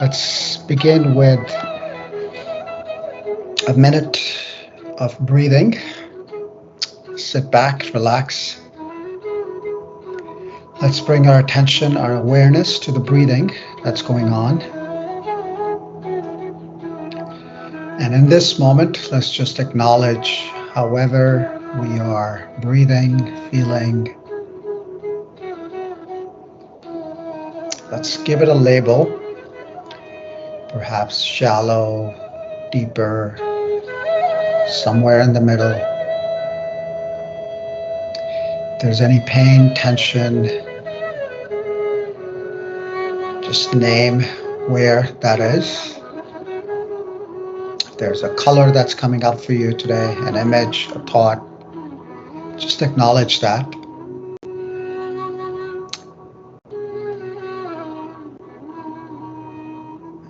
Let's begin with a minute of breathing. Sit back, relax. Let's bring our attention, our awareness to the breathing that's going on. And in this moment, let's just acknowledge however we are breathing, feeling. Let's give it a label, perhaps shallow, deeper, somewhere in the middle. If there's any pain, tension, just name where that is. If there's a color that's coming up for you today, an image, a thought, just acknowledge that.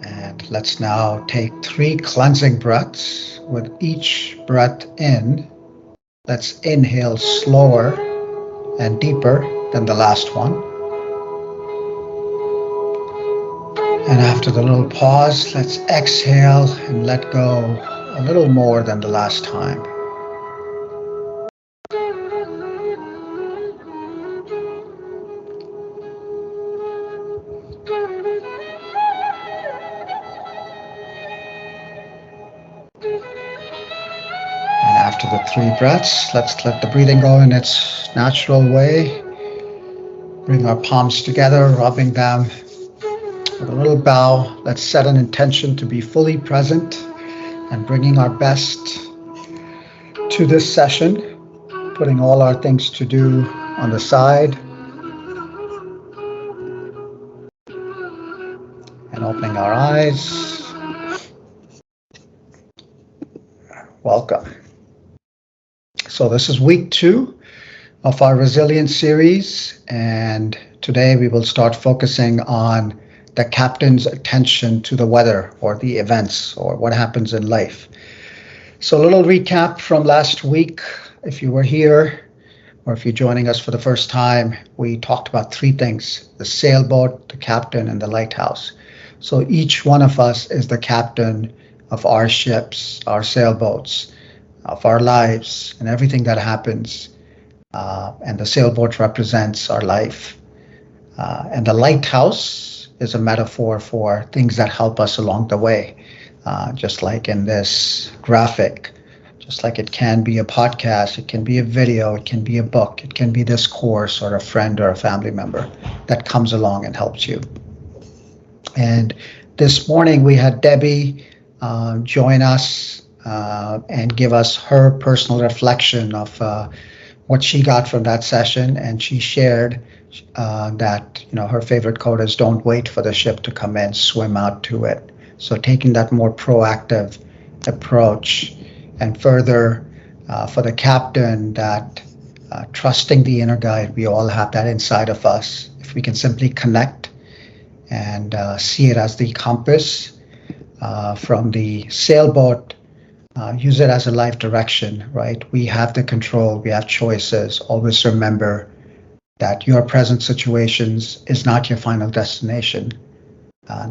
And let's now take 3 cleansing breaths. With each breath in, let's inhale slower and deeper than the last one. And after the little pause, let's exhale and let go a little more than the last time. And after the 3 breaths, let's let the breathing go in its natural way. Bring our palms together, rubbing them. With a little bow, let's set an intention to be fully present and bringing our best to this session, putting all our things to do on the side and opening our eyes. Welcome. So this is week 2 of our resilience series, and today we will start focusing on the captain's attention to the weather or the events or what happens in life. So a little recap from last week. If you were here or if you're joining us for the first time, we talked about 3 things: the sailboat, the captain, and the lighthouse. So each one of us is the captain of our ships, our sailboats, of our lives, and everything that happens. And the sailboat represents our life. And the lighthouse is a metaphor for things that help us along the way. Just like in this graphic, just like it can be a podcast, it can be a video, it can be a book, it can be this course or a friend or a family member that comes along and helps you. And this morning we had Debbie join us and give us her personal reflection of what she got from that session. And she shared that her favorite quote is, "Don't wait for the ship to come in, swim out to it." So taking that more proactive approach, and further for the captain, that trusting the inner guide. We all have that inside of us. If we can simply connect and see it as the compass from the sailboat, use it as a life direction, right? We have the control, we have choices. Always remember that your present situations is not your final destination.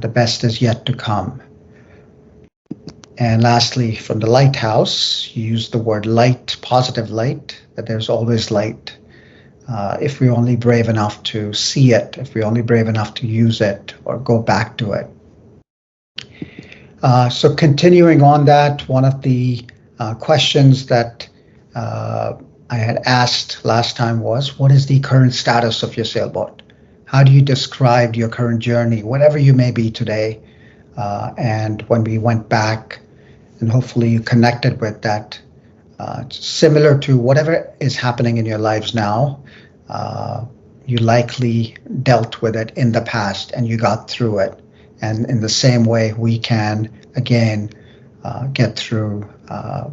The best is yet to come. And lastly, from the lighthouse, you use the word light, positive light, that there's always light. If we're only brave enough to see it, if we're only brave enough to use it or go back to it. So continuing on that, one of the questions that I had asked last time was, what is the current status of your sailboat? How do you describe your current journey, whatever you may be today? And when we went back, and hopefully you connected with that, similar to whatever is happening in your lives now, you likely dealt with it in the past and you got through it. And in the same way, we can, again, get through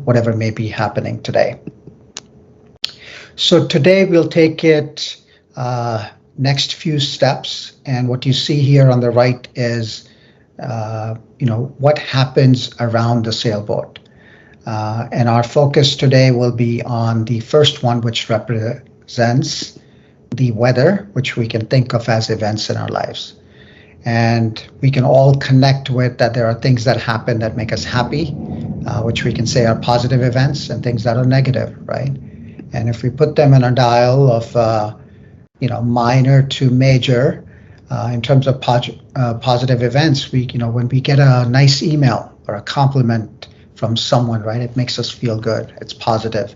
whatever may be happening today. So today we'll take it next few steps. And what you see here on the right is, what happens around the sailboat. And our focus today will be on the first one, which represents the weather, which we can think of as events in our lives. And we can all connect with that there are things that happen that make us happy, which we can say are positive events, and things that are negative, right? And if we put them in a dial of, minor to major, in terms of positive events, when we get a nice email or a compliment from someone, right, it makes us feel good. It's positive.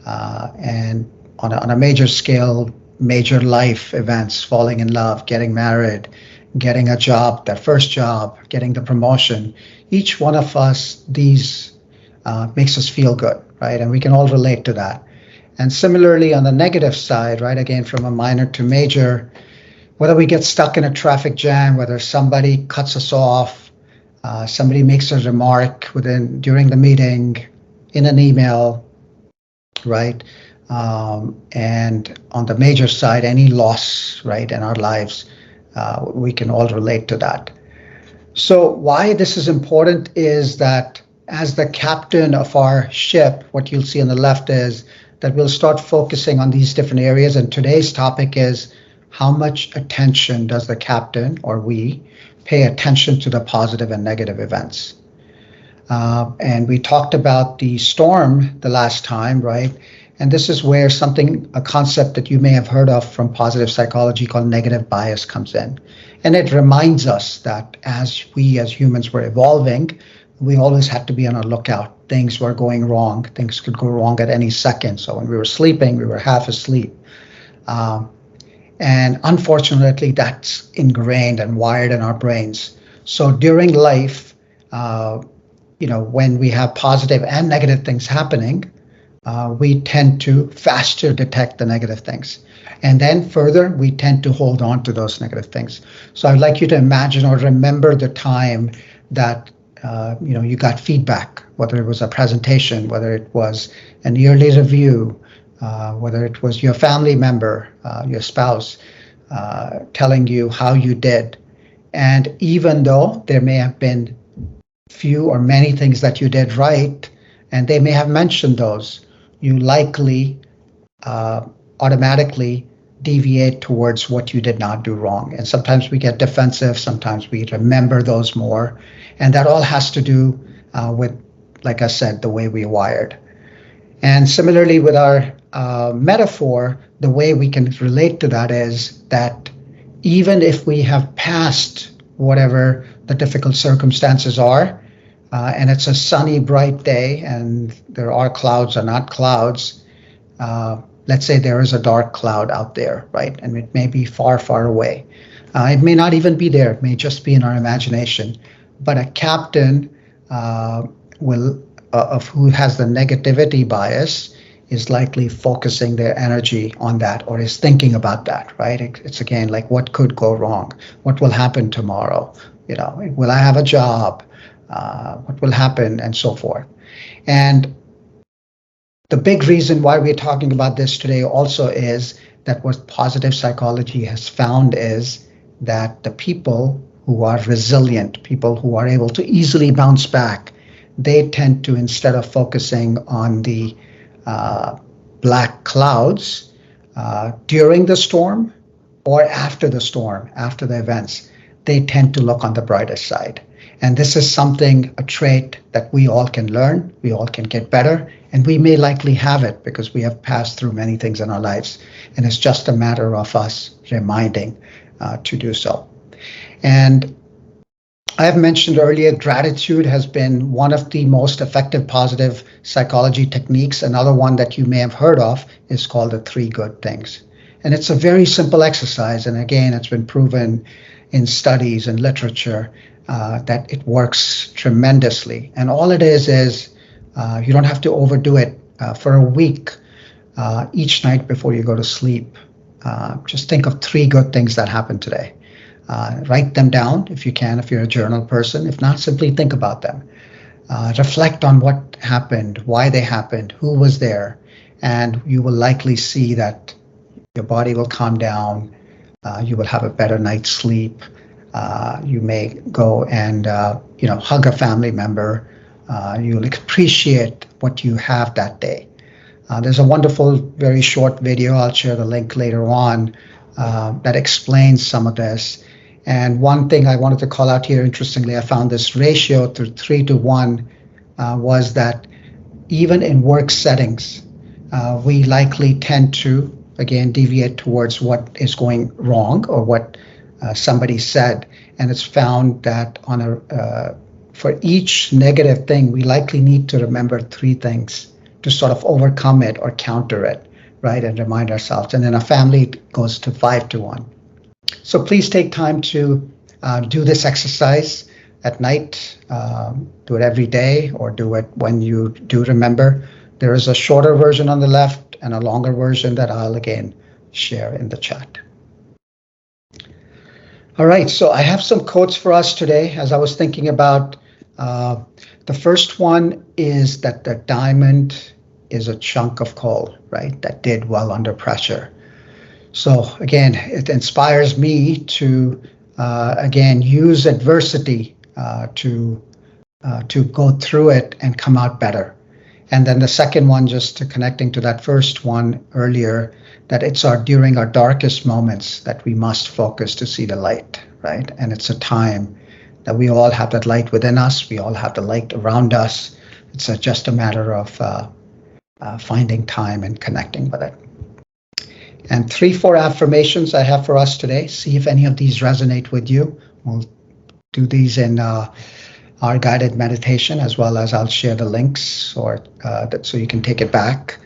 And on a major scale, major life events, falling in love, getting married, getting a job, their first job, getting the promotion, each one of us, these makes us feel good, right? And we can all relate to that. And similarly, on the negative side, right, again, from a minor to major, whether we get stuck in a traffic jam, whether somebody cuts us off, somebody makes a remark during the meeting, in an email, right? And on the major side, any loss, right, in our lives, we can all relate to that. So why this is important is that as the captain of our ship, what you'll see on the left is that we'll start focusing on these different areas. And today's topic is, how much attention does the captain, or we, pay attention to the positive and negative events? And we talked about the storm the last time, right? And this is where a concept that you may have heard of from positive psychology called negative bias comes in. And it reminds us that as we as humans were evolving, we always had to be on our lookout. Things were going wrong. Things could go wrong at any second. So when we were sleeping, we were half asleep. And unfortunately, that's ingrained and wired in our brains. So during life, when we have positive and negative things happening, we tend to faster detect the negative things. And then further, we tend to hold on to those negative things. So I'd like you to imagine or remember the time that you got feedback, whether it was a presentation, whether it was an yearly review, whether it was your family member, your spouse, telling you how you did. And even though there may have been few or many things that you did right, and they may have mentioned those, you likely automatically deviate towards what you did not do wrong. And sometimes we get defensive, sometimes we remember those more. And that all has to do with, like I said, the way we wired. And similarly with our metaphor, the way we can relate to that is that even if we have passed whatever the difficult circumstances are, and it's a sunny, bright day, and there are clouds or not clouds, let's say there is a dark cloud out there, right? And it may be far, far away. It may not even be there. It may just be in our imagination. But a captain of who has the negativity bias is likely focusing their energy on that, or is thinking about that, right? It's again like, what could go wrong? What will happen tomorrow? Will I have a job? What will happen, and so forth. And the big reason why we're talking about this today also is that what positive psychology has found is that the people who are resilient, people who are able to easily bounce back, they tend to, instead of focusing on the black clouds during the storm or after the storm, after the events, they tend to look on the brighter side. And this is a trait that we all can learn, we all can get better, and we may likely have it because we have passed through many things in our lives. And it's just a matter of us reminding to do so. And I have mentioned earlier, gratitude has been one of the most effective positive psychology techniques. Another one that you may have heard of is called the 3 good things. And it's a very simple exercise. And again, it's been proven in studies and literature that it works tremendously. And all it is you don't have to overdo it. For a week, each night before you go to sleep, just think of 3 good things that happened today. Write them down if you can, if you're a journal person. If not, simply think about them. Reflect on what happened, why they happened, who was there, and you will likely see that your body will calm down. You will have a better night's sleep. You may go and hug a family member. You'll appreciate what you have that day. There's a wonderful, very short video. I'll share the link later on that explains some of this. And one thing I wanted to call out here, interestingly, I found this ratio to 3 to 1 was that even in work settings, we likely tend to, again, deviate towards what is going wrong or what somebody said. And it's found that for each negative thing, we likely need to remember 3 things to sort of overcome it or counter it, right? And remind ourselves. And in a family, it goes to 5 to 1. So please take time to do this exercise at night. Do it every day or do it when you do remember. There is a shorter version on the left and a longer version that I'll again share in the chat. All right, so I have some quotes for us today as I was thinking about. The first one is that the diamond is a chunk of coal, right, that did well under pressure. So again, it inspires me to, again, use adversity to go through it and come out better. And then the second one, just connecting to that first one earlier, that it's during our darkest moments that we must focus to see the light, right? And it's a time that we all have that light within us. We all have the light around us. It's just a matter of finding time and connecting with it. And 3-4 affirmations I have for us today. See if any of these resonate with you. We'll do these in our guided meditation, as well as I'll share the links so you can take it back.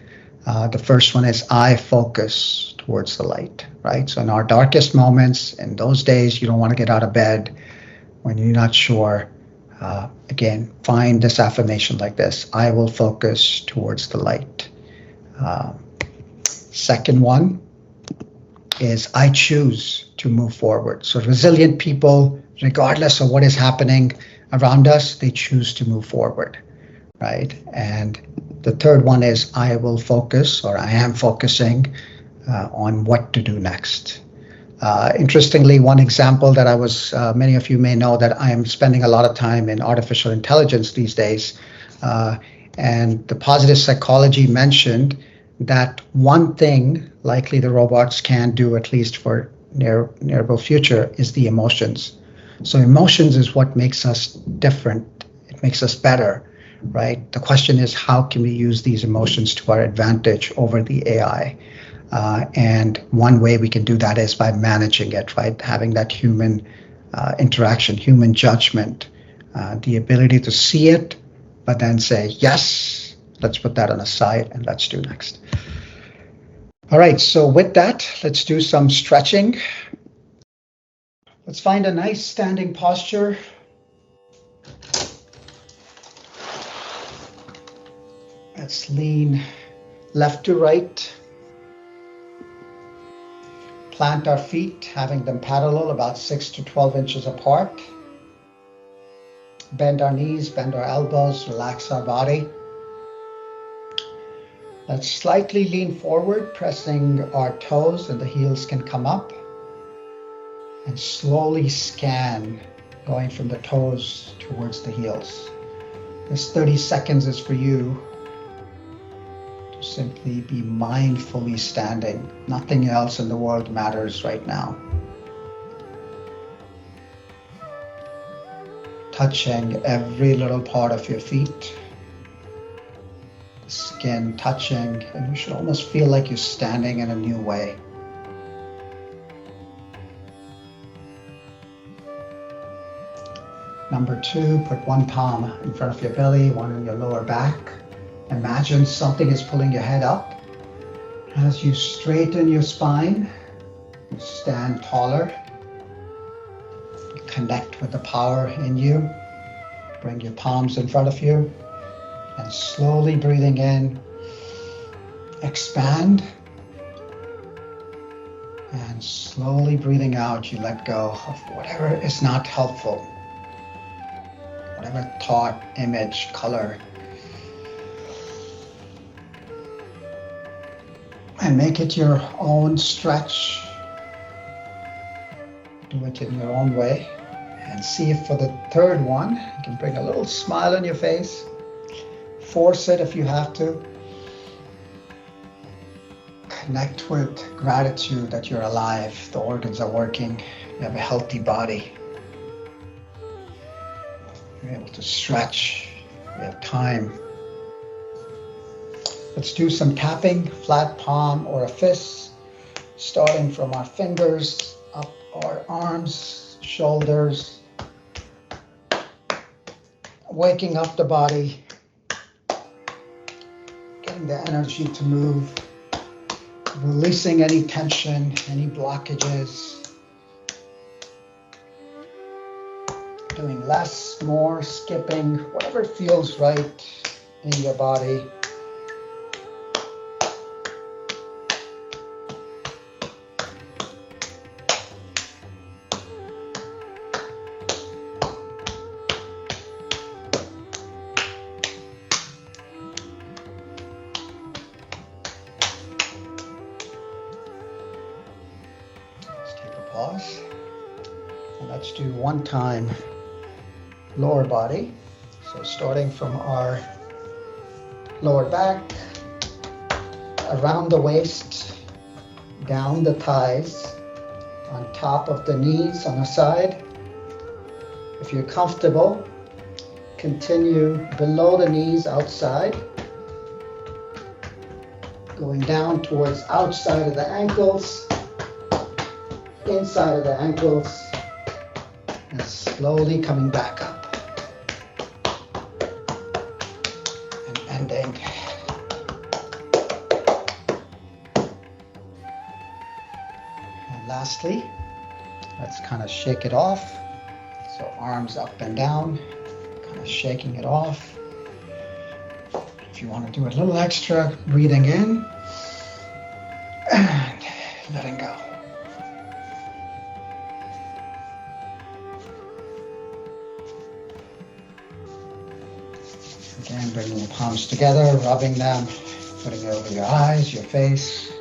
The first one is I focus towards the light, right? So in our darkest moments, in those days you don't want to get out of bed, when you're not sure, again, find this affirmation like this: I will focus towards the light. Second one is I choose to move forward. So resilient people, regardless of what is happening around us, they choose to move forward, right? And the third one is I will focus, or I am focusing on what to do next. Interestingly, one example that many of you may know that I am spending a lot of time in artificial intelligence these days. And the positive psychology mentioned that one thing likely the robots can do, at least for nearable future, is the emotions. So emotions is what makes us different. It makes us better, right? The question is, how can we use these emotions to our advantage over the AI? And one way we can do that is by managing it, right? Having that human interaction, human judgment, the ability to see it, but then say, yes, let's put that on the side and let's do next. All right, so with that, let's do some stretching. Let's find a nice standing posture. Let's lean left to right. Plant our feet, having them parallel, about 6 to 12 inches apart. Bend our knees, bend our elbows, relax our body. Let's slightly lean forward, pressing our toes, and the heels can come up. And slowly scan, going from the toes towards the heels. This 30 seconds is for you to simply be mindfully standing. Nothing else in the world matters right now. Touching every little part of your feet. The skin touching, and you should almost feel like you're standing in a new way. Number 2, put one palm in front of your belly, one in your lower back. Imagine something is pulling your head up. As you straighten your spine, you stand taller. You connect with the power in you. Bring your palms in front of you. And slowly breathing in, expand. And slowly breathing out, you let go of whatever is not helpful. Whatever thought, image, color. And make it your own stretch. Do it in your own way. And see if for the third one, you can bring a little smile on your face. Force it if you have to. Connect with gratitude that you're alive, the organs are working, You have a healthy body. You're able to stretch. You have time. Let's do some tapping, flat palm or a fist, starting from our fingers, up our arms, shoulders, waking up the body, getting the energy to move, releasing any tension, any blockages, doing less, more, skipping, whatever feels right in your body. Pause. And let's do one time lower body. So starting from our lower back, around the waist, down the thighs, on top of the knees on the side. If you're comfortable, continue below the knees outside, going down towards outside of the ankles, inside of the ankles, and slowly coming back up and ending. And lastly, let's kind of shake it off. So arms up and down, kind of shaking it off. If you want to do a little extra, breathing in and letting go. Again, bringing your palms together, rubbing them, putting it over your eyes, your face.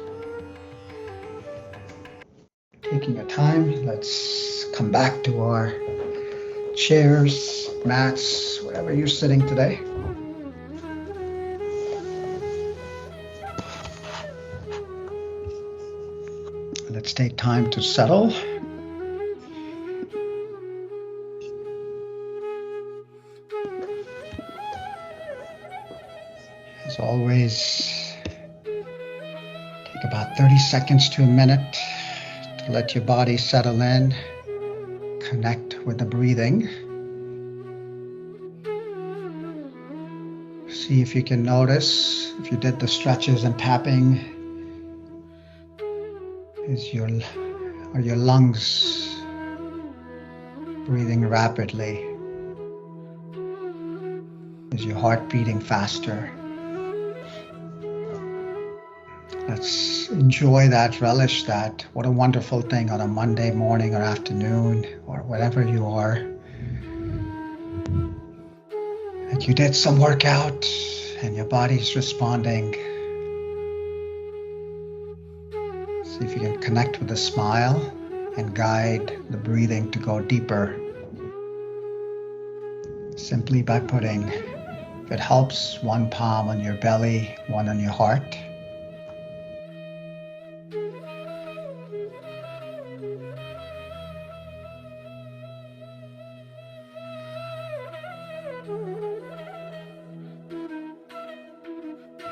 Taking your time, let's come back to our chairs, mats, wherever you're sitting today. Let's take time to settle. As always, take about 30 seconds to a minute to let your body settle in, connect with the breathing. See if you can notice, if you did the stretches and tapping, are your lungs breathing rapidly? Is your heart beating faster? Let's enjoy that, relish that. What a wonderful thing on a Monday morning or afternoon or wherever you are. And you did some workout and your body's responding. See if you can connect with a smile and guide the breathing to go deeper. Simply by putting, if it helps, one palm on your belly, one on your heart.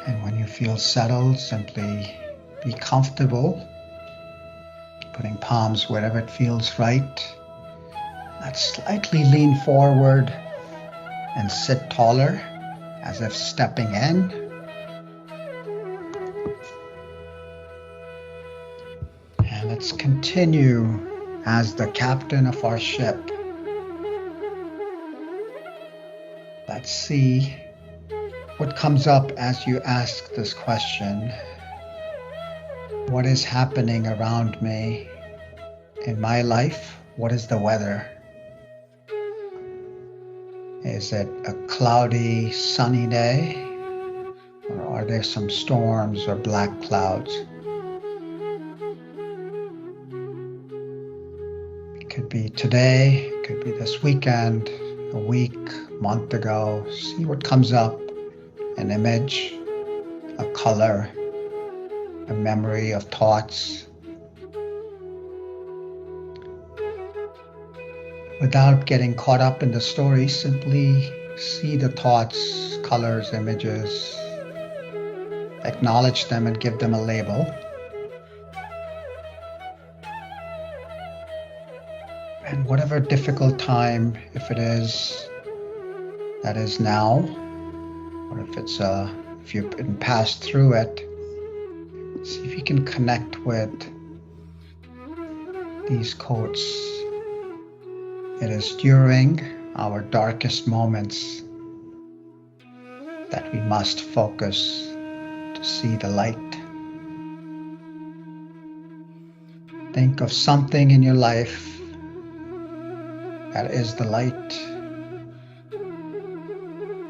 And when you feel settled, simply be comfortable, putting palms wherever it feels right. Let's slightly lean forward and sit taller, as if stepping in. And let's continue as the captain of our ship. Let's see what comes up as you ask this question. What is happening around me in my life? What is the weather? Is it a cloudy, sunny day? Or are there some storms or black clouds? It could be today, it could be this weekend, a week, month ago. See what comes up. An image, a color, a memory of thoughts. Without getting caught up in the story, simply see the thoughts, colors, images, acknowledge them and give them a label. And whatever difficult time, if it is, that is now, or if you've been passed through it, see if you can connect with these quotes. It is during our darkest moments that we must focus to see the light. Think of something in your life that is the light.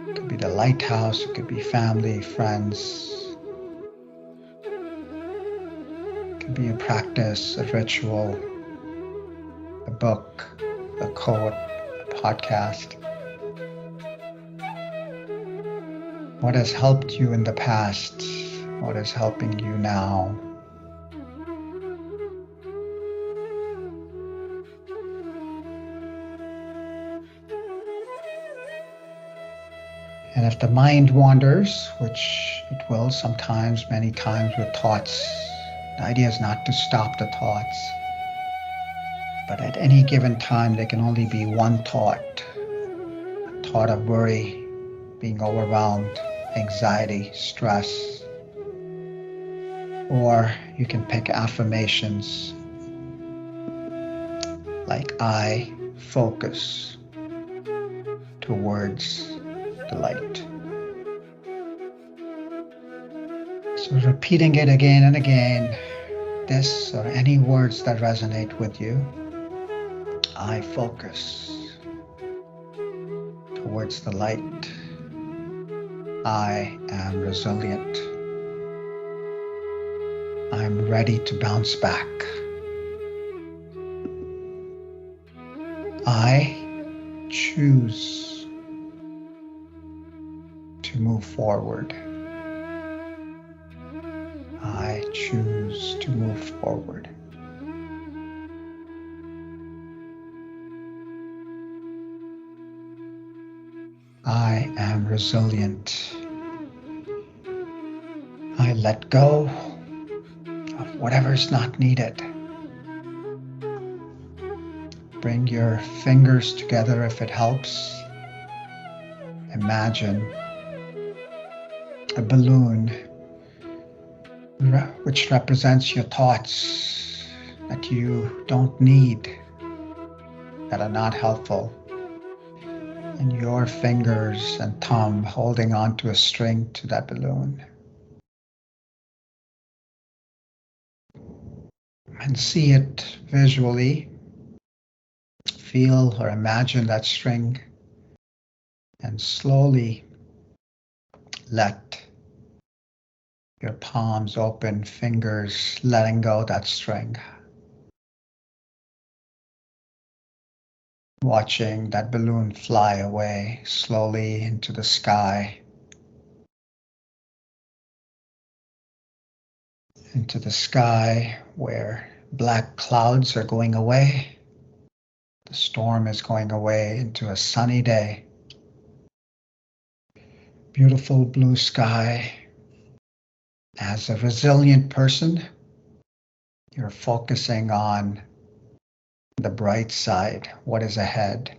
It could be the lighthouse, it could be family, friends. It could be a practice, a ritual, a book, a quote, a podcast. What has helped you in the past? What is helping you now? And if the mind wanders, which it will sometimes, many times with thoughts, the idea is not to stop the thoughts, but at any given time, there can only be one thought, a thought of worry, being overwhelmed, anxiety, stress. Or you can pick affirmations like I focus towards the light. So repeating it again and again, this or any words that resonate with you. I focus towards the light. I am resilient. I'm ready to bounce back. I choose to move forward. I choose to move forward. I am resilient. I let go of whatever is not needed. Bring your fingers together if it helps. Imagine a balloon which represents your thoughts that you don't need, that are not helpful, and your fingers and thumb holding onto a string to that balloon. And see it visually. Feel or imagine that string and slowly let your palms open, fingers letting go that string. Watching that balloon fly away slowly into the sky. Into the sky where black clouds are going away. The storm is going away into a sunny day. Beautiful blue sky. As a resilient person, you're focusing on the bright side, what is ahead.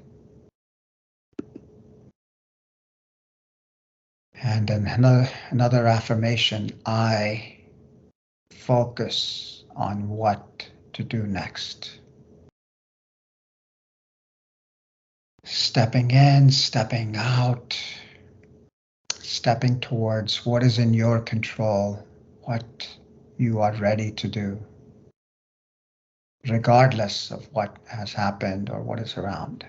And another affirmation, I focus on what to do next. Stepping in, stepping out, stepping towards what is in your control, what you are ready to do, regardless of what has happened or what is around.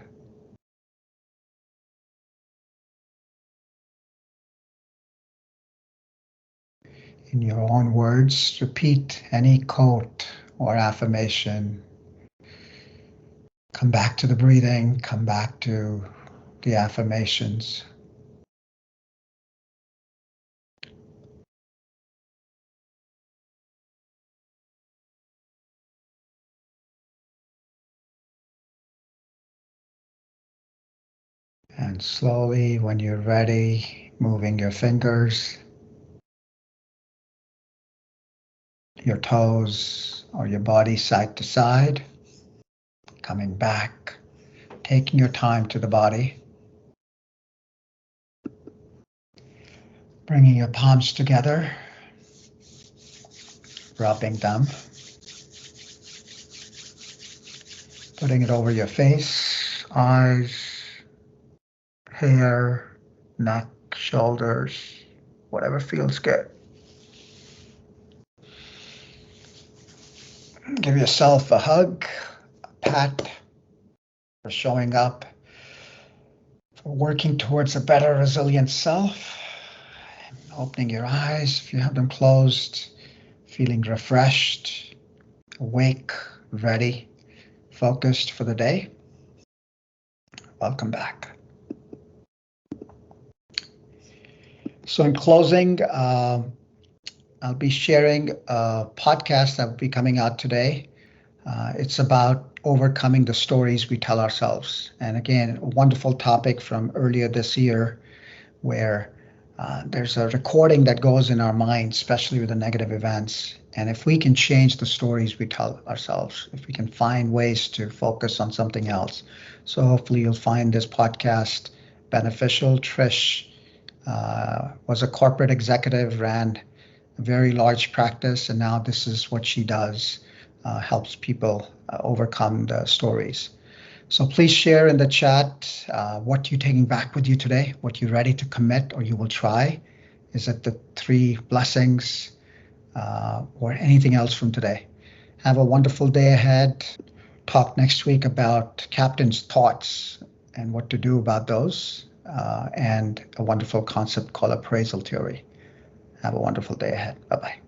In your own words, repeat any quote or affirmation. Come back to the breathing, come back to the affirmations. Slowly, when you're ready, moving your fingers, your toes, or your body side to side, coming back, taking your time to the body, bringing your palms together, rubbing them, putting it over your face, eyes, hair, neck, shoulders, whatever feels good. Give yourself a hug, a pat for showing up, for working towards a better, resilient self. Opening your eyes if you have them closed, feeling refreshed, awake, ready, focused for the day. Welcome back. So in closing, I'll be sharing a podcast that will be coming out today. It's about overcoming the stories we tell ourselves. And again, a wonderful topic from earlier this year where there's a recording that goes in our mind, especially with the negative events. And if we can change the stories we tell ourselves, if we can find ways to focus on something else. So hopefully you'll find this podcast beneficial. Trish was a corporate executive, ran a very large practice, and now this is what she does, helps people overcome the stories. So please share in the chat what you're taking back with you today, what you're ready to commit or you will try. Is it the 3 blessings or anything else from today? Have a wonderful day ahead. Talk next week about captain's thoughts and what to do about those, and a wonderful concept called appraisal theory. Have a wonderful day ahead. Bye-bye.